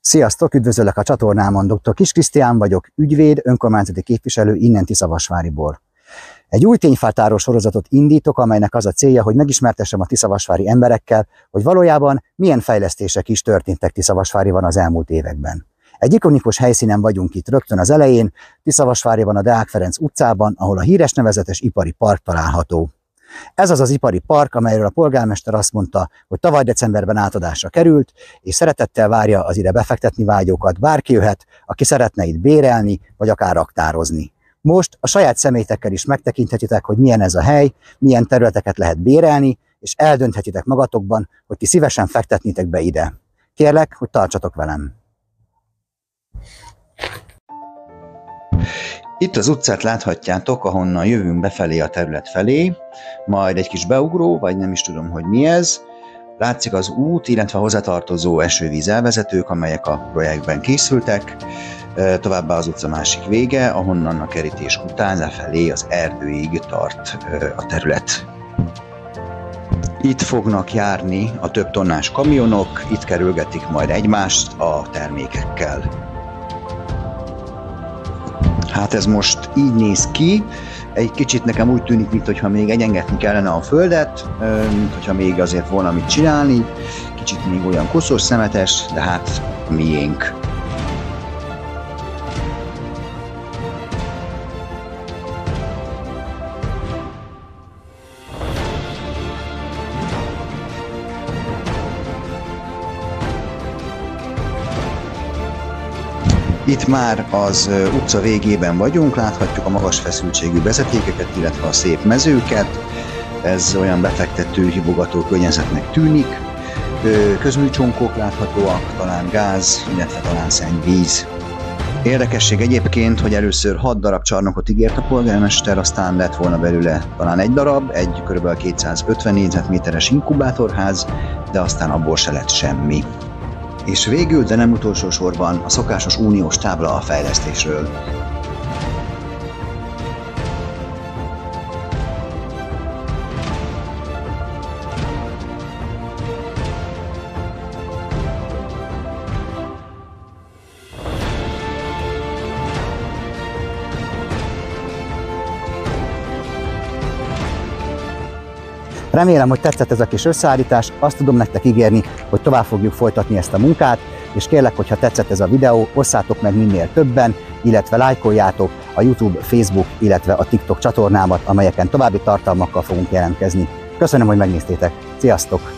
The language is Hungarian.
Sziasztok, üdvözöllek a csatornámon, dr. Kiss Krisztián vagyok, ügyvéd, önkormányzati képviselő innen Tiszavasváriból. Egy új tényfeltáró sorozatot indítok, amelynek az a célja, hogy megismertessem a tiszavasvári emberekkel, hogy valójában milyen fejlesztések is történtek Tiszavasváriban az elmúlt években. Egy ikonikus helyszínen vagyunk itt rögtön az elején, Tiszavasváriban a Deák Ferenc utcában, ahol a híres nevezetes ipari park található. Ez az az ipari park, amelyről a polgármester azt mondta, hogy tavaly decemberben átadásra került, és szeretettel várja az ide befektetni vágyókat. Bárki jöhet, aki szeretne itt bérelni, vagy akár raktározni. Most a saját személytekkel is megtekinthetitek, hogy milyen ez a hely, milyen területeket lehet bérelni, és eldönthetitek magatokban, hogy ti szívesen fektetnétek be ide. Kérlek, hogy tartsatok velem! Itt az utcát láthatjátok, ahonnan jövünk befelé a terület felé, majd egy kis beugró, vagy nem is tudom, hogy mi ez. Látszik az út, illetve a hozzátartozó esővíz elvezetők, amelyek a projektben készültek. Továbbá az utca másik vége, ahonnan a kerítés után lefelé az erdőig tart a terület. Itt fognak járni a több tonnás kamionok, itt kerülgetik majd egymást a termékekkel. Hát ez most így néz ki, egy kicsit nekem úgy tűnik, mintha még egyengetni kellene a földet, mintha még azért volna mit csinálni, kicsit még olyan koszos, szemetes, de hát a miénk. Itt már az utca végében vagyunk, láthatjuk a magas feszültségű vezetékeket, illetve a szép mezőket. Ez olyan befektető, hívogató környezetnek tűnik. Közműcsonkok láthatóak, talán gáz, illetve talán szennyvíz. Érdekesség egyébként, hogy először 6 darab csarnokot ígért a polgármester, aztán lett volna belőle talán egy darab, egy kb. 250 négyzetméteres inkubátorház, de aztán abból se lett semmi. És végül, de nem utolsó sorban, a szokásos uniós tábla a fejlesztésről. Remélem, hogy tetszett ez a kis összeállítás, azt tudom nektek ígérni, hogy tovább fogjuk folytatni ezt a munkát, és kérlek, hogyha tetszett ez a videó, osszátok meg minél többen, illetve lájkoljátok a YouTube, Facebook, illetve a TikTok csatornámat, amelyeken további tartalmakkal fogunk jelentkezni. Köszönöm, hogy megnéztétek. Sziasztok!